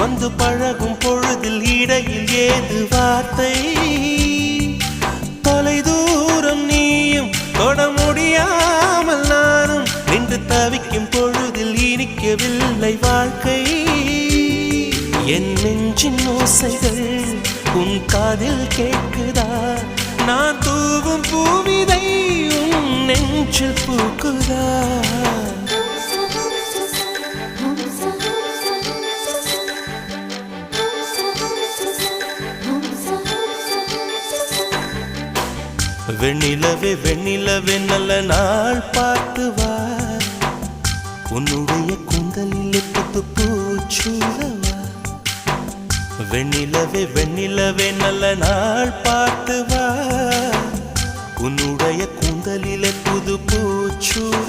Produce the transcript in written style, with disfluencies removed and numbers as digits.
வந்து பழகும் பொழுதில் இடையில் ஏது வார்த்தை தொலை தூரம் நீயும் தொட முடியாமல் நானும் நின்று தவிக்கும் பொழுதில் இனிக்கவில்லை வாழ்க்கை என் நெஞ்சின் ஓசைகள் உன் காதில் கேட்குதா நான் தூவும் பூவிதை உன் நெஞ்சில் பூக்குதா வெண்ணிலவே வெண்ணிலவே நல்ல நாள் பார்த்து வா உன்னுடைய கூந்தலில் புத்து பூச்சூடவா வெண்ணிலவே வெண்ணிலவே நல்ல நாள் பார்த்து வா உன்னுடைய கூந்தலில் புது பூச்சூட